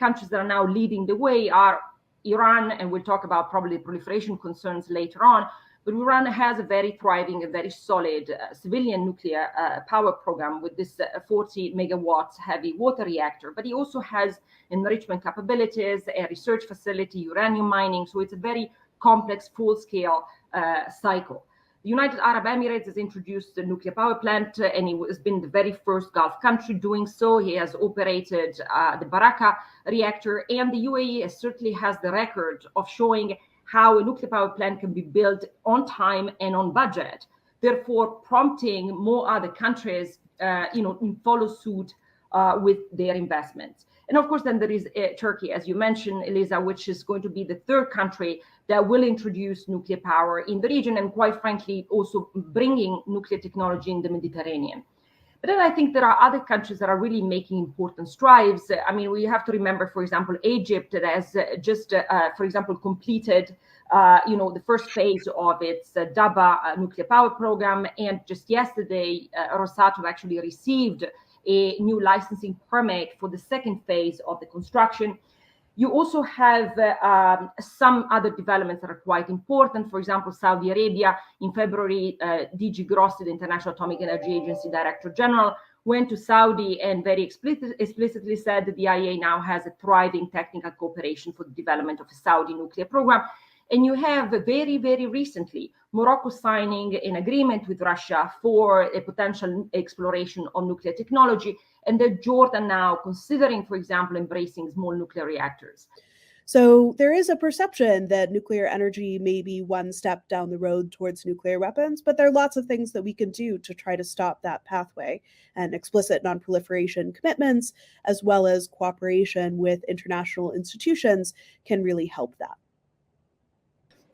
countries that are now leading the way are Iran, and we'll talk about probably proliferation concerns later on. But Iran has a very thriving and very solid civilian nuclear power program with this 40 megawatts heavy water reactor. But he also has enrichment capabilities, a research facility, uranium mining. So it's a very complex, full-scale cycle. The United Arab Emirates has introduced a nuclear power plant, and he has been the very first Gulf country doing so. He has operated the Baraka reactor, and the UAE certainly has the record of showing how a nuclear power plant can be built on time and on budget, therefore prompting more other countries, follow suit with their investments. And of course, then there is Turkey, as you mentioned, Elisa, which is going to be the third country that will introduce nuclear power in the region, and quite frankly, also bringing nuclear technology in the Mediterranean. But then I think there are other countries that are really making important strides. I mean, we have to remember, for example, Egypt that has just, for example, completed, the first phase of its Daba nuclear power program. And just yesterday, Rosatom actually received a new licensing permit for the second phase of the construction. You also have some other developments that are quite important. For example, Saudi Arabia, in February, DG Grossi, the International Atomic Energy Agency Director General, went to Saudi and very explicitly said that the IAEA now has a thriving technical cooperation for the development of a Saudi nuclear program. And you have very, very recently Morocco signing an agreement with Russia for a potential exploration of nuclear technology, and Jordan now considering, for example, embracing small nuclear reactors. So there is a perception that nuclear energy may be one step down the road towards nuclear weapons, but there are lots of things that we can do to try to stop that pathway, and explicit non-proliferation commitments, as well as cooperation with international institutions, can really help that.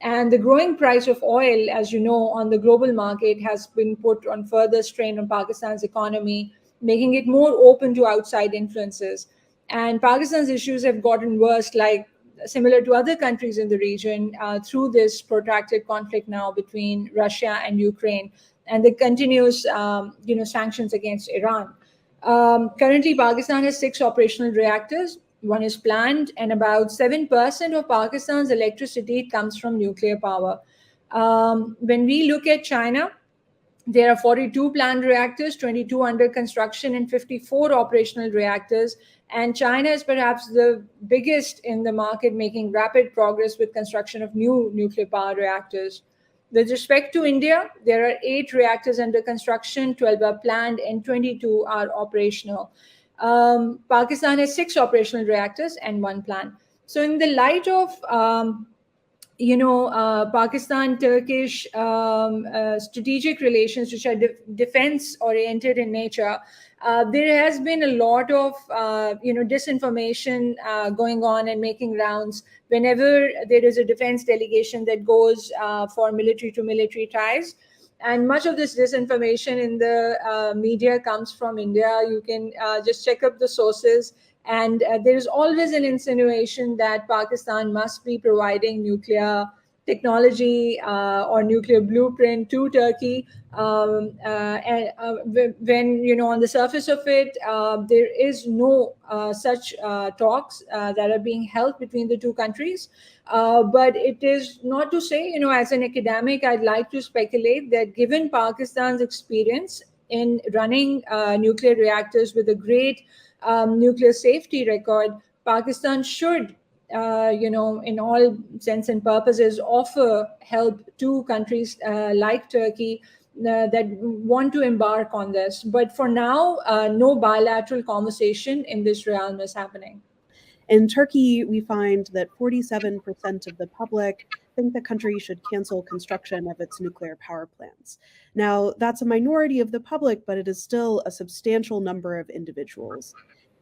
And the growing price of oil, as you know, on the global market has been put on further strain on Pakistan's economy, making it more open to outside influences. And Pakistan's issues have gotten worse, like similar to other countries in the region, through this protracted conflict now between Russia and Ukraine, and the continuous, sanctions against Iran. Currently, Pakistan has 6 operational reactors. One is planned, and about 7% of Pakistan's electricity comes from nuclear power. When we look at China, there are 42 planned reactors, 22 under construction, and 54 operational reactors. And China is perhaps the biggest in the market, making rapid progress with construction of new nuclear power reactors. With respect to India, there are 8 reactors under construction, 12 are planned, and 22 are operational. Pakistan has 6 operational reactors and 1 planned. So in the light of Pakistan-Turkish strategic relations, which are defense-oriented in nature, there has been a lot of, disinformation going on and making rounds whenever there is a defense delegation that goes for military-to-military ties. And much of this disinformation in the media comes from India. You can just check up the sources. And there is always an insinuation that Pakistan must be providing nuclear technology or nuclear blueprint to Turkey. When, on the surface of it, there is no such talks that are being held between the two countries. But it is not to say, as an academic, I'd like to speculate that given Pakistan's experience in running nuclear reactors with a great nuclear safety record, Pakistan should, in all sense and purposes, offer help to countries like Turkey that want to embark on this. But for now, no bilateral conversation in this realm is happening. In Turkey, we find that 47% of the public think the country should cancel construction of its nuclear power plants. Now, that's a minority of the public, but it is still a substantial number of individuals.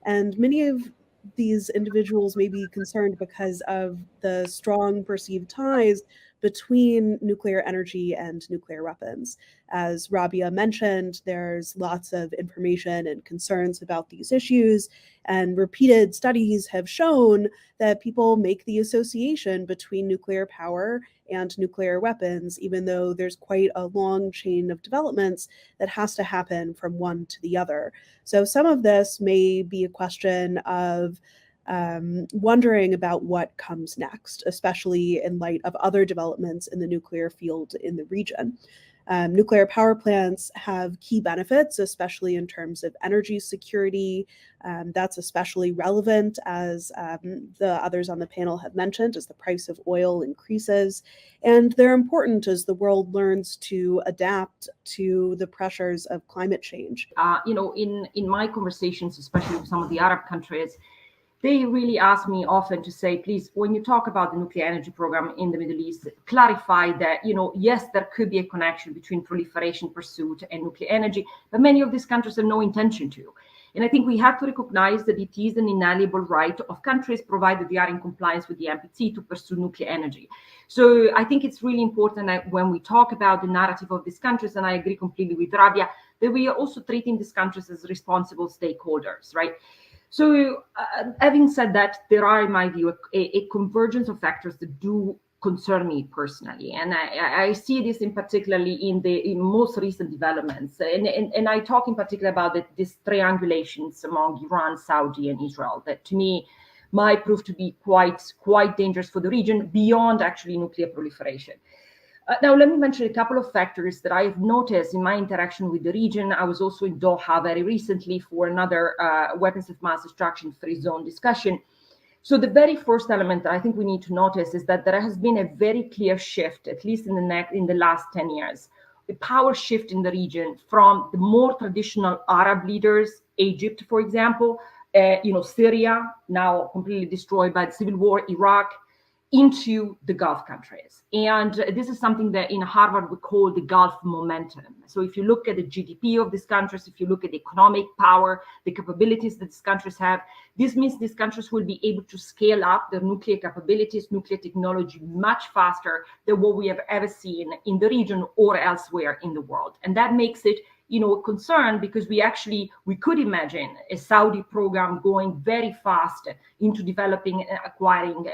And many of these individuals may be concerned because of the strong perceived ties between nuclear energy and nuclear weapons. As Rabia mentioned, there's lots of information and concerns about these issues, and repeated studies have shown that people make the association between nuclear power and nuclear weapons, even though there's quite a long chain of developments that has to happen from one to the other. So some of this may be a question of wondering about what comes next, especially in light of other developments in the nuclear field in the region. Nuclear power plants have key benefits, especially in terms of energy security. That's especially relevant, as the others on the panel have mentioned, as the price of oil increases. And they're important as the world learns to adapt to the pressures of climate change. In my conversations, especially with some of the Arab countries, they really ask me often to say, please, when you talk about the nuclear energy program in the Middle East, clarify that, yes, there could be a connection between proliferation pursuit and nuclear energy, but many of these countries have no intention to. And I think we have to recognize that it is an inalienable right of countries, provided they are in compliance with the NPT, to pursue nuclear energy. So I think it's really important that when we talk about the narrative of these countries, and I agree completely with Rabia, that we are also treating these countries as responsible stakeholders, right? So having said that, there are, in my view, a convergence of factors that do concern me personally. And I see this in particularly in most recent developments. And I talk in particular about these triangulations among Iran, Saudi, and Israel that to me might prove to be quite dangerous for the region beyond actually nuclear proliferation. Now, let me mention a couple of factors that I've noticed in my interaction with the region. I was also in Doha very recently for another weapons of mass destruction free zone discussion. So the very first element that I think we need to notice is that there has been a very clear shift, at least in the last 10 years, a power shift in the region from the more traditional Arab leaders, Egypt, for example, Syria, now completely destroyed by the civil war, Iraq, into the Gulf countries. And this is something that in Harvard we call the Gulf momentum. So if you look at the GDP of these countries, if you look at the economic power, the capabilities that these countries have, this means these countries will be able to scale up their nuclear capabilities, nuclear technology much faster than what we have ever seen in the region or elsewhere in the world. And that makes it a concern, because we could imagine a Saudi program going very fast into developing and acquiring,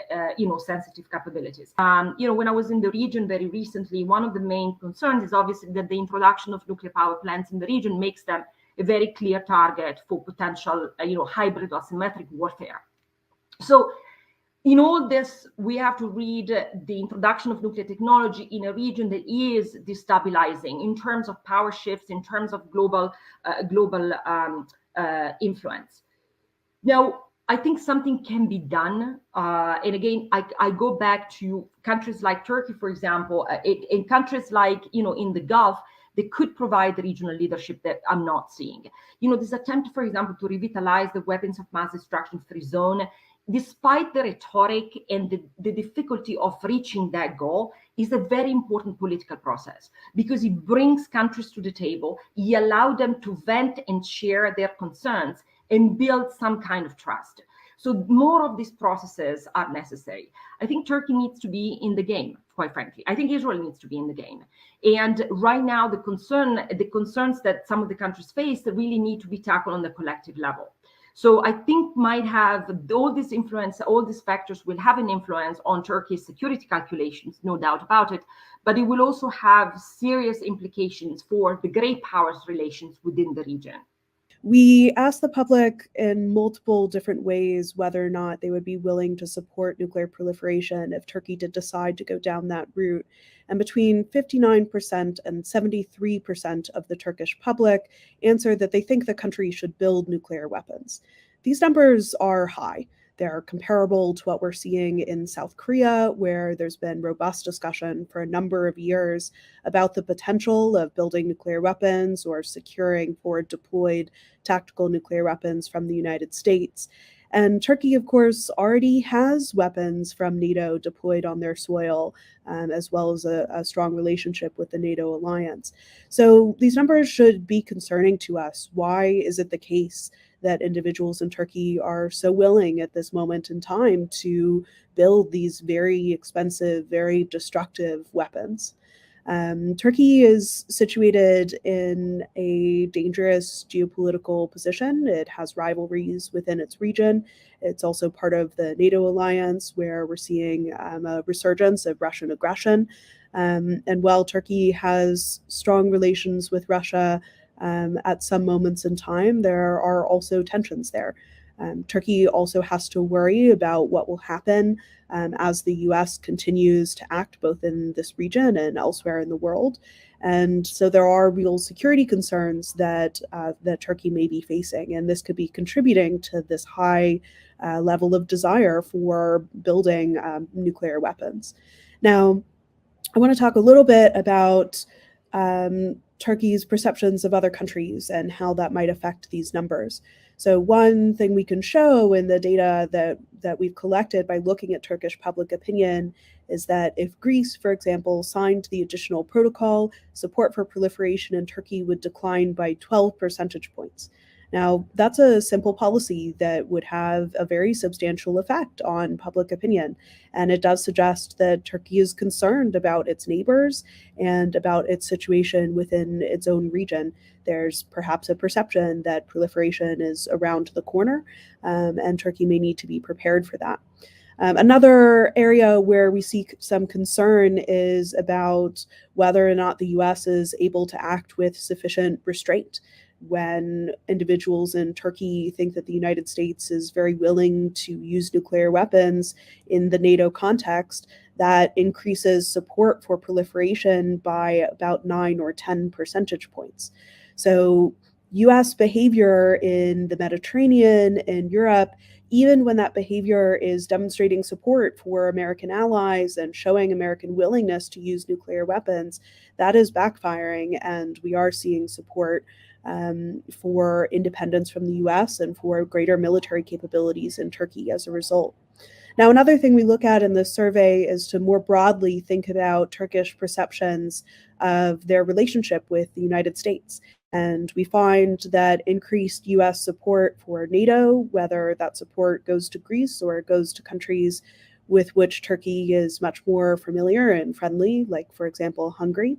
sensitive capabilities. When I was in the region very recently, one of the main concerns is obviously that the introduction of nuclear power plants in the region makes them a very clear target for potential, hybrid or asymmetric warfare. So in all this, we have to read the introduction of nuclear technology in a region that is destabilizing in terms of power shifts, in terms of global influence. Now, I think something can be done. And again, I go back to countries like Turkey, for example, in countries like, in the Gulf, they could provide the regional leadership that I'm not seeing. This attempt, for example, to revitalize the weapons of mass destruction free zone, despite the rhetoric and the difficulty of reaching that goal, is a very important political process, because it brings countries to the table, it allows them to vent and share their concerns and build some kind of trust. So more of these processes are necessary. I think Turkey needs to be in the game, quite frankly. I think Israel needs to be in the game. And right now, the concerns that some of the countries face really need to be tackled on the collective level. So I think might have all this influence, all these factors will have an influence on Turkey's security calculations, no doubt about it, but it will also have serious implications for the great powers relations within the region. We asked the public in multiple different ways whether or not they would be willing to support nuclear proliferation if Turkey did decide to go down that route. And between 59% and 73% of the Turkish public answered that they think the country should build nuclear weapons. These numbers are high. They're comparable to what we're seeing in South Korea, where there's been robust discussion for a number of years about the potential of building nuclear weapons or securing forward deployed tactical nuclear weapons from the United States. And Turkey, of course, already has weapons from NATO deployed on their soil, as well as a strong relationship with the NATO alliance. So these numbers should be concerning to us. Why is it the case that individuals in Turkey are so willing at this moment in time to build these very expensive, very destructive weapons? Turkey is situated in a dangerous geopolitical position. It has rivalries within its region. It's also part of the NATO alliance, where we're seeing a resurgence of Russian aggression. And while Turkey has strong relations with Russia, at some moments in time, there are also tensions there. Turkey also has to worry about what will happen as the US continues to act both in this region and elsewhere in the world. And so there are real security concerns that Turkey may be facing, and this could be contributing to this high level of desire for building nuclear weapons. Now, I want to talk a little bit about Turkey's perceptions of other countries and how that might affect these numbers. So one thing we can show in the data that we've collected by looking at Turkish public opinion is that if Greece, for example, signed the additional protocol, support for proliferation in Turkey would decline by 12 percentage points. Now, that's a simple policy that would have a very substantial effect on public opinion. And it does suggest that Turkey is concerned about its neighbors and about its situation within its own region. There's perhaps a perception that proliferation is around the corner, and Turkey may need to be prepared for that. Another area where we see some concern is about whether or not the US is able to act with sufficient restraint. When individuals in Turkey think that the United States is very willing to use nuclear weapons in the NATO context, that increases support for proliferation by about 9 or 10 percentage points. So US behavior in the Mediterranean and Europe, even when that behavior is demonstrating support for American allies and showing American willingness to use nuclear weapons, that is backfiring, and we are seeing support for independence from the US and for greater military capabilities in Turkey as a result. Now, another thing we look at in this survey is to more broadly think about Turkish perceptions of their relationship with the United States. And we find that increased US support for NATO, whether that support goes to Greece or it goes to countries with which Turkey is much more familiar and friendly, like, for example, Hungary,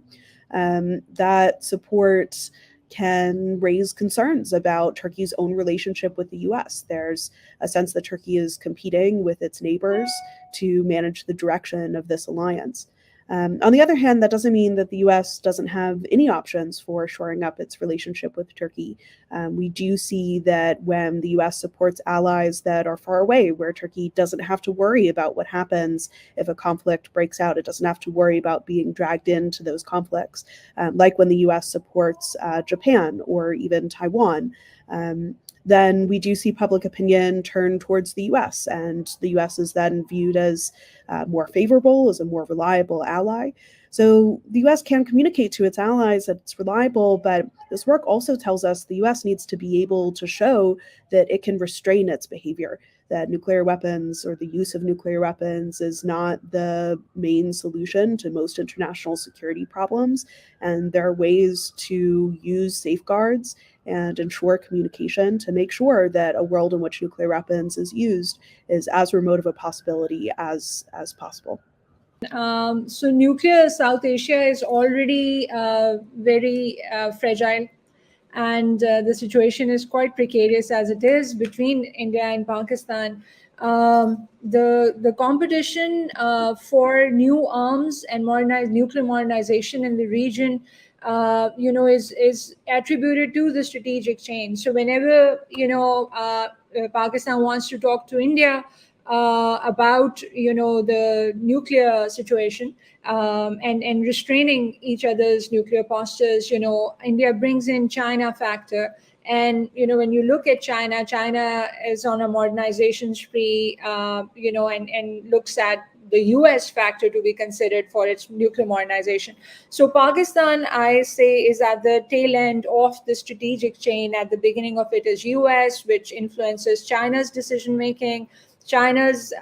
that support can raise concerns about Turkey's own relationship with the US. There's a sense that Turkey is competing with its neighbors to manage the direction of this alliance. On the other hand, that doesn't mean that the US doesn't have any options for shoring up its relationship with Turkey. We do see that when the US supports allies that are far away, where Turkey doesn't have to worry about what happens if a conflict breaks out, it doesn't have to worry about being dragged into those conflicts, like when the US supports Japan or even Taiwan. Then we do see public opinion turn towards the US, and the US is then viewed as more favorable, as a more reliable ally. So the US can communicate to its allies that it's reliable, but this work also tells us the US needs to be able to show that it can restrain its behavior, that nuclear weapons or the use of nuclear weapons is not the main solution to most international security problems. And there are ways to use safeguards and ensure communication to make sure that a world in which nuclear weapons is used is as remote of a possibility as possible. So nuclear South Asia is already very fragile, and the situation is quite precarious as it is between India and Pakistan. The competition for new arms and nuclear modernization in the region, is attributed to the strategic change. So whenever Pakistan wants to talk to India about the nuclear situation and restraining each other's nuclear postures, India brings in China factor. And when you look at China is on a modernization spree, and looks at the US factor to be considered for its nuclear modernization. So Pakistan, I say, is at the tail end of the strategic chain. At the beginning of it is US, which influences China's decision making. China's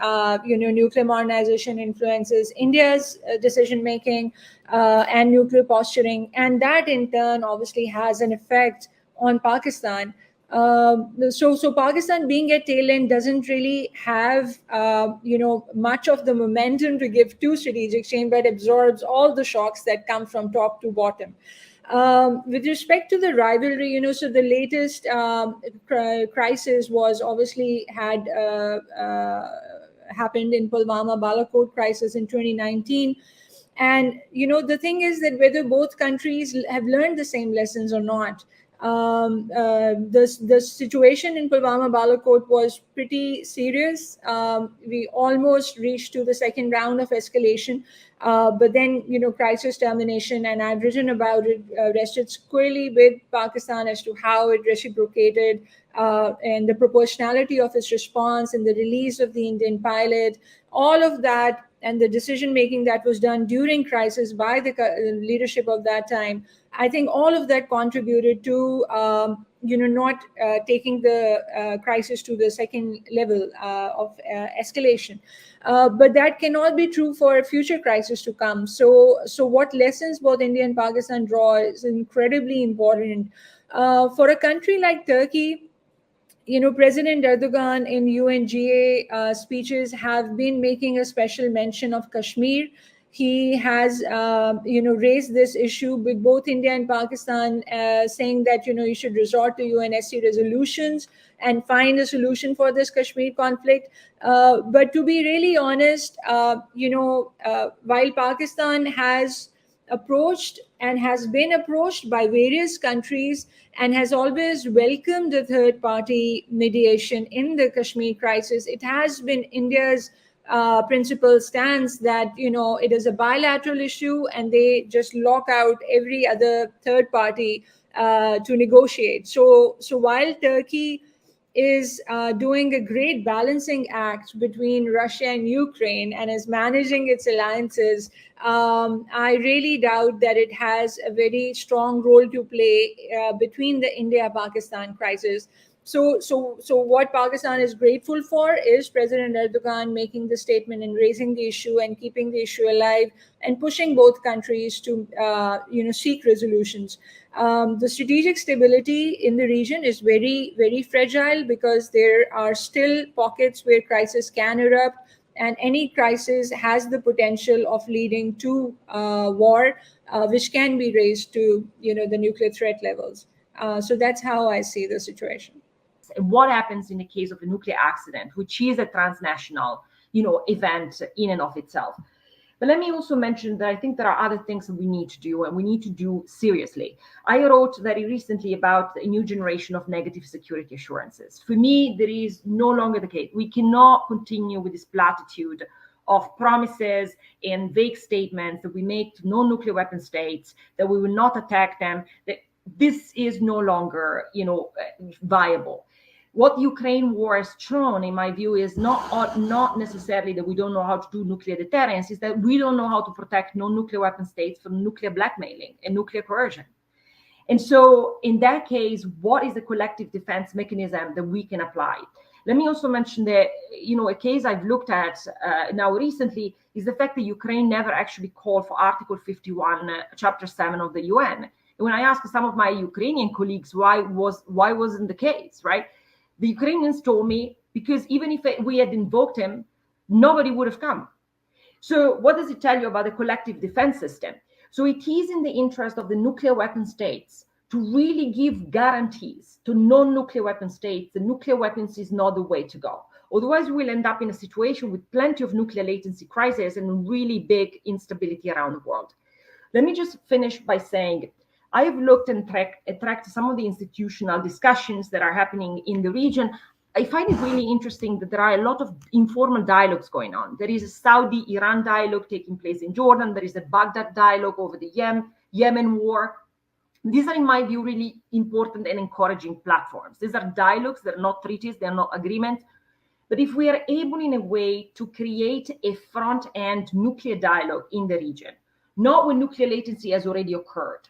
nuclear modernization influences India's decision making and nuclear posturing, and that in turn obviously has an effect on Pakistan. So Pakistan being at tail end doesn't really have much of the momentum to give to strategic change, but absorbs all the shocks that come from top to bottom. With respect to the rivalry, so the latest crisis was obviously happened in Pulwama Balakot crisis in 2019. And, the thing is that whether both countries have learned the same lessons or not, The situation in Pulwama Balakot was pretty serious. We almost reached to the second round of escalation, but then, crisis termination, and I've written about it, rested squarely with Pakistan as to how it reciprocated and the proportionality of its response and the release of the Indian pilot, all of that, and the decision making that was done during crisis by the leadership of that time. I think all of that contributed to not taking the crisis to the second level of escalation. But that cannot be true for a future crisis to come. So what lessons both India and Pakistan draw is incredibly important. For a country like Turkey, President Erdogan in UNGA speeches have been making a special mention of Kashmir. He has, raised this issue with both India and Pakistan, saying that, you should resort to UNSC resolutions and find a solution for this Kashmir conflict. But to be really honest, while Pakistan has approached and has been approached by various countries and has always welcomed the third party mediation in the Kashmir crisis, it has been India's principal stance that it is a bilateral issue and they just lock out every other third party to negotiate. So while Turkey is doing a great balancing act between Russia and Ukraine and is managing its alliances, I really doubt that it has a very strong role to play between the India-Pakistan crisis. So what Pakistan is grateful for is President Erdogan making the statement and raising the issue and keeping the issue alive and pushing both countries to seek resolutions. The strategic stability in the region is very, very fragile because there are still pockets where crisis can erupt, and any crisis has the potential of leading to war, which can be raised to the nuclear threat levels. So that's how I see the situation. What happens in the case of a nuclear accident, which is a transnational, event in and of itself. But let me also mention that I think there are other things that we need to do, and we need to do seriously. I wrote very recently about a new generation of negative security assurances. For me, there is no longer the case. We cannot continue with this platitude of promises and vague statements that we make to non-nuclear weapon states, that we will not attack them, that this is no longer, viable. What the Ukraine war has shown, in my view, is not necessarily that we don't know how to do nuclear deterrence, is that we don't know how to protect non-nuclear weapon states from nuclear blackmailing and nuclear coercion. And so in that case, what is the collective defense mechanism that we can apply? Let me also mention that, a case I've looked at now recently is the fact that Ukraine never actually called for Article 51, Chapter 7 of the UN. And when I asked some of my Ukrainian colleagues why wasn't the case, right? The Ukrainians told me, because even if we had invoked him, nobody would have come. So what does it tell you about the collective defense system? So it is in the interest of the nuclear weapon states to really give guarantees to non-nuclear weapon states that nuclear weapons is not the way to go. Otherwise, we'll end up in a situation with plenty of nuclear latency crises and really big instability around the world. Let me just finish by saying, I have looked and tracked some of the institutional discussions that are happening in the region. I find it really interesting that there are a lot of informal dialogues going on. There is a Saudi-Iran dialogue taking place in Jordan. There is a Baghdad dialogue over the Yemen war. These are, in my view, really important and encouraging platforms. These are dialogues, they're not treaties, they're not agreements. But if we are able in a way to create a front-end nuclear dialogue in the region, not when nuclear latency has already occurred,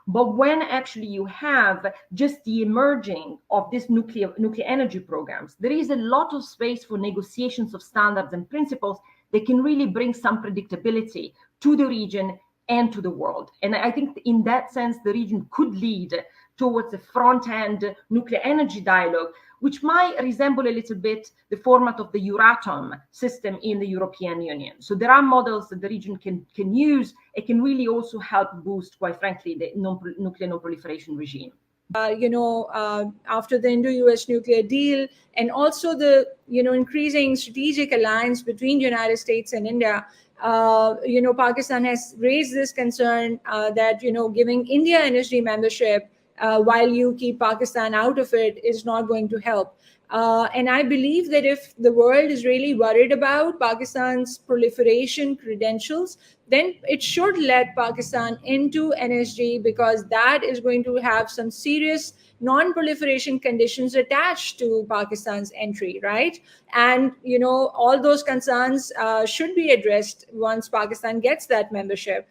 but when actually you have just the emerging of these nuclear energy programs, there is a lot of space for negotiations of standards and principles that can really bring some predictability to the region and to the world. And I think in that sense, the region could lead towards a front-end nuclear energy dialogue, which might resemble a little bit the format of the Euratom system in the European Union. So there are models that the region can use. It can really also help boost, quite frankly, the nuclear non-proliferation regime. After the Indo-US nuclear deal, and also the increasing strategic alliance between the United States and India, Pakistan has raised this concern that giving India NSG membership while you keep Pakistan out of it, is not going to help. And I believe that if the world is really worried about Pakistan's proliferation credentials, then it should let Pakistan into NSG, because that is going to have some serious non-proliferation conditions attached to Pakistan's entry, right? And, all those concerns should be addressed once Pakistan gets that membership.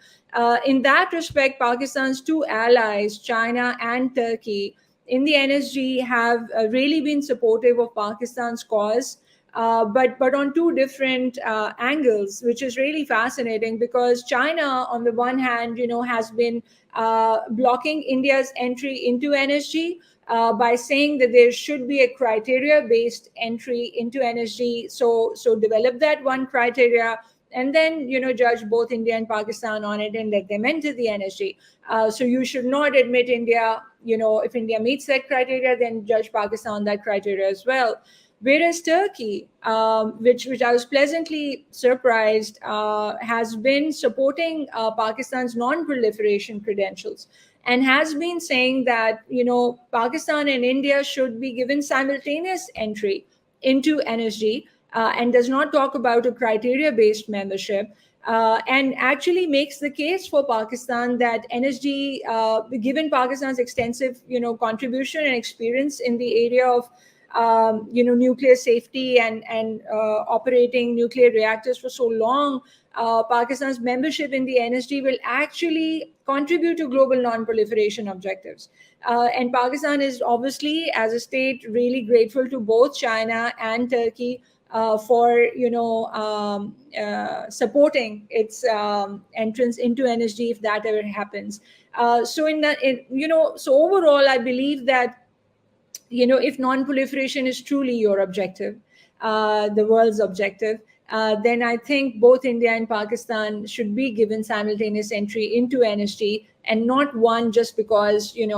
In that respect, Pakistan's two allies, China and Turkey, in the NSG have really been supportive of Pakistan's cause, but on two different angles, which is really fascinating, because China, on the one hand, has been blocking India's entry into NSG by saying that there should be a criteria-based entry into NSG. So develop that one criteria, and then judge both India and Pakistan on it and let them enter the NSG. So you should not admit India. If India meets that criteria, then judge Pakistan on that criteria as well. Whereas Turkey, which I was pleasantly surprised, has been supporting Pakistan's non-proliferation credentials, and has been saying that Pakistan and India should be given simultaneous entry into NSG, and does not talk about a criteria-based membership. And actually makes the case for Pakistan that NSG, given Pakistan's extensive, contribution and experience in the area of, nuclear safety and operating nuclear reactors for so long, Pakistan's membership in the NSG will actually contribute to global non-proliferation objectives. And Pakistan is obviously, as a state, really grateful to both China and Turkey for supporting its entrance into NSG if that ever happens. So overall, I believe that if non-proliferation is truly your objective, the world's objective, then I think both India and Pakistan should be given simultaneous entry into NSG, and not one just because the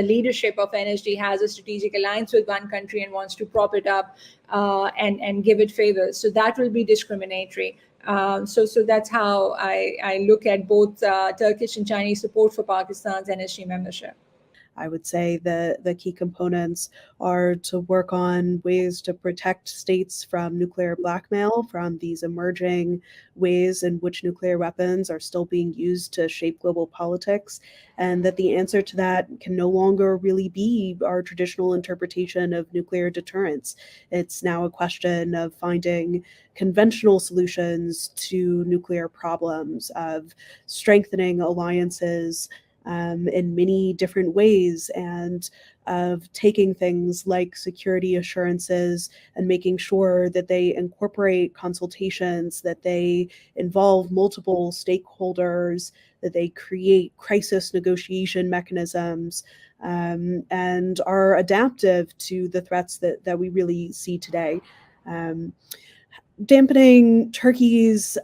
leadership of NSG has a strategic alliance with one country and wants to prop it up and give it favors. So that will be discriminatory. So that's how I look at both Turkish and Chinese support for Pakistan's NSG membership. I would say the key components are to work on ways to protect states from nuclear blackmail, from these emerging ways in which nuclear weapons are still being used to shape global politics, and that the answer to that can no longer really be our traditional interpretation of nuclear deterrence. It's now a question of finding conventional solutions to nuclear problems, of strengthening alliances in many different ways, and of taking things like security assurances and making sure that they incorporate consultations, that they involve multiple stakeholders, that they create crisis negotiation mechanisms, and are adaptive to the threats that we really see today. Dampening Turkey's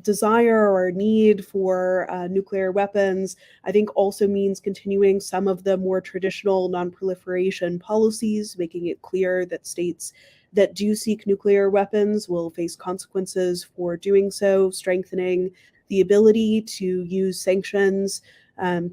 desire or need for nuclear weapons, I think, also means continuing some of the more traditional non-proliferation policies, making it clear that states that do seek nuclear weapons will face consequences for doing so, strengthening the ability to use sanctions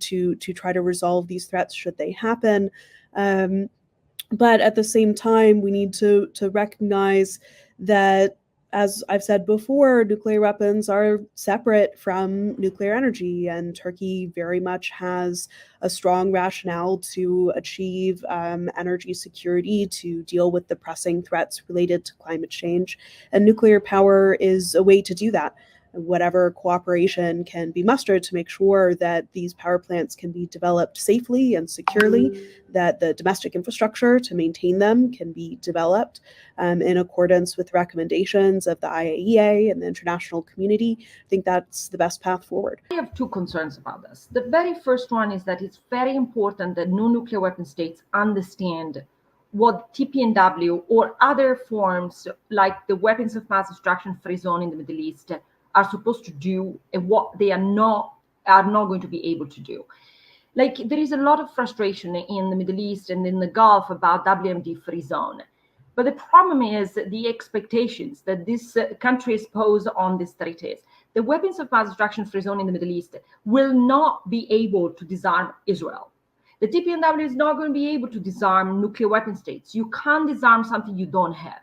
to try to resolve these threats should they happen. But at the same time, we need to recognize that, as I've said before, nuclear weapons are separate from nuclear energy, and Turkey very much has a strong rationale to achieve energy security, to deal with the pressing threats related to climate change. And nuclear power is a way to do that. Whatever cooperation can be mustered to make sure that these power plants can be developed safely and securely, that the domestic infrastructure to maintain them can be developed in accordance with recommendations of the IAEA and the international community. I think that's the best path forward. I have two concerns about this. The very first one is that it's very important that no nuclear weapon states understand what TPNW or other forms like the weapons of mass destruction free zone in the Middle East are supposed to do and what they are not going to be able to do. Like, there is a lot of frustration in the Middle East and in the Gulf about WMD free zone. But the problem is the expectations that these countries pose on these treaties. The weapons of mass destruction free zone in the Middle East will not be able to disarm Israel. The TPNW is not going to be able to disarm nuclear weapon states. You can't disarm something you don't have.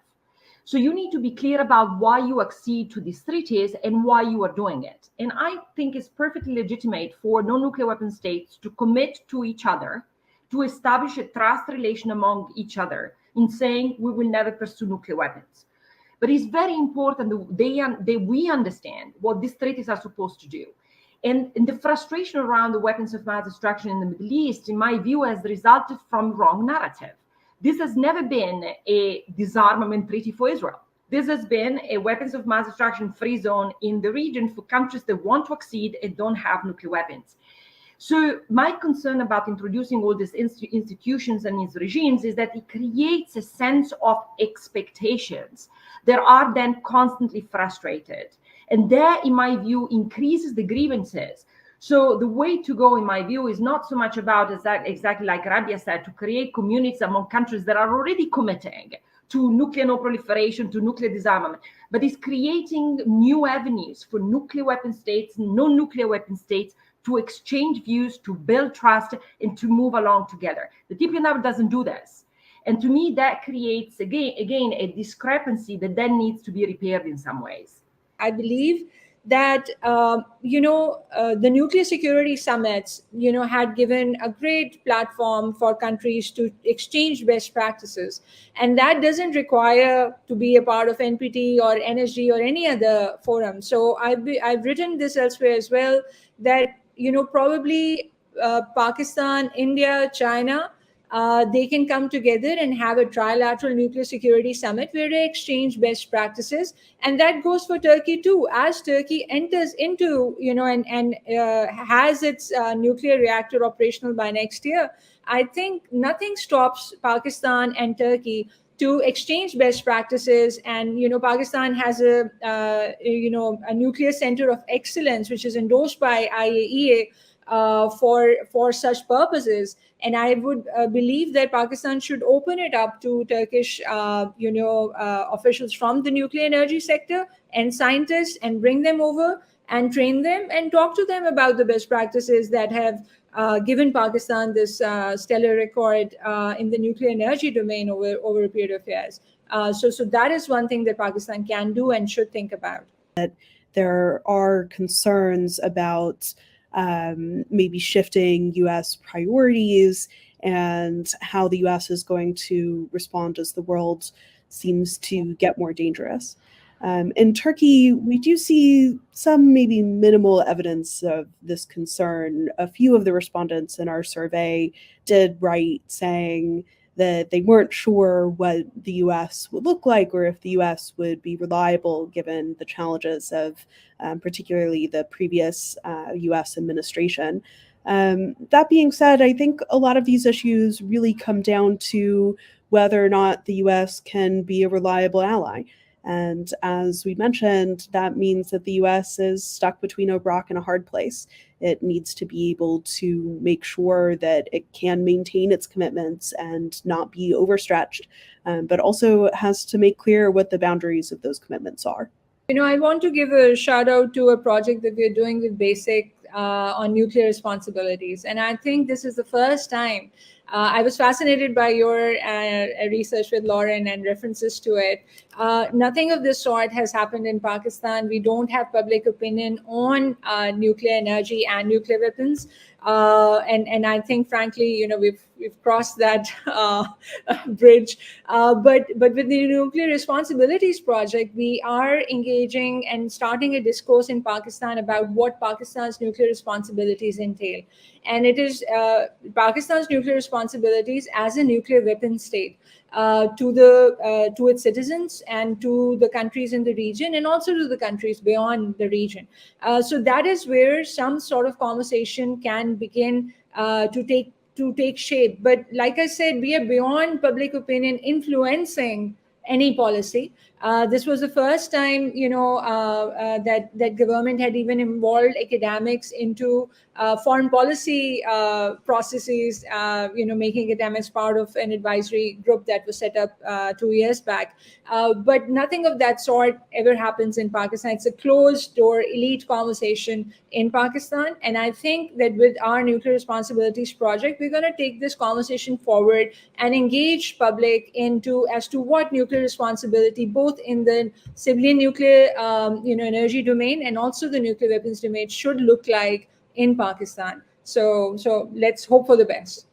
So you need to be clear about why you accede to these treaties and why you are doing it. And I think it's perfectly legitimate for non-nuclear weapon states to commit to each other, to establish a trust relation among each other in saying we will never pursue nuclear weapons. But it's very important that we understand what these treaties are supposed to do. And the frustration around the weapons of mass destruction in the Middle East, in my view, has resulted from wrong narrative. This has never been a disarmament treaty for Israel. This has been a weapons of mass destruction free zone in the region for countries that want to accede and don't have nuclear weapons. So my concern about introducing all these institutions and these regimes is that it creates a sense of expectations that are then constantly frustrated. And that, in my view, increases the grievances. So the way to go, in my view, is not so much about, exactly like Rabia said, to create communities among countries that are already committing to nuclear non-proliferation, to nuclear disarmament, but is creating new avenues for nuclear weapon states, non-nuclear weapon states, to exchange views, to build trust, and to move along together. The TPNW doesn't do this. And to me, that creates, again, a discrepancy that then needs to be repaired in some ways. I believe that, the nuclear security summits, had given a great platform for countries to exchange best practices. And that doesn't require to be a part of NPT or NSG or any other forum. So I've written this elsewhere as well, that, probably Pakistan, India, China, they can come together and have a trilateral nuclear security summit where they exchange best practices. And that goes for Turkey too. As Turkey enters into, and has its nuclear reactor operational by next year, I think nothing stops Pakistan and Turkey to exchange best practices. And, Pakistan has a nuclear center of excellence, which is endorsed by IAEA for such purposes. And I would believe that Pakistan should open it up to Turkish, officials from the nuclear energy sector and scientists, and bring them over and train them and talk to them about the best practices that have given Pakistan this stellar record in the nuclear energy domain over a period of years. So that is one thing that Pakistan can do and should think about. There are concerns about maybe shifting U.S. priorities and how the U.S. is going to respond as the world seems to get more dangerous. In Turkey, we do see some maybe minimal evidence of this concern. A few of the respondents in our survey did write saying that they weren't sure what the U.S. would look like or if the U.S. would be reliable given the challenges of particularly the previous U.S. administration. That being said, I think a lot of these issues really come down to whether or not the U.S. can be a reliable ally. And as we mentioned, that means that the U.S. is stuck between a rock and a hard place. It needs to be able to make sure that it can maintain its commitments and not be overstretched, but also has to make clear what the boundaries of those commitments are. I want to give a shout out to a project that we're doing with BASIC on nuclear responsibilities. And I think this is the first time. I was fascinated by your research with Lauren and references to it. Nothing of this sort has happened in Pakistan. We don't have public opinion on nuclear energy and nuclear weapons. And I think, frankly, we've crossed that bridge. But with the Nuclear Responsibilities Project, we are engaging and starting a discourse in Pakistan about what Pakistan's nuclear responsibilities entail. And it is Pakistan's nuclear responsibilities as a nuclear weapon state to its citizens and to the countries in the region, and also to the countries beyond the region. So that is where some sort of conversation can begin to take shape. But like I said, we are beyond public opinion influencing any policy. This was the first time, that government had even involved academics into foreign policy processes, making academics part of an advisory group that was set up 2 years back. But nothing of that sort ever happens in Pakistan. It's a closed door elite conversation in Pakistan. And I think that with our Nuclear Responsibilities Project, we're going to take this conversation forward and engage public as to what nuclear responsibility, both in the civilian nuclear energy domain and also the nuclear weapons domain, should look like in Pakistan. So let's hope for the best.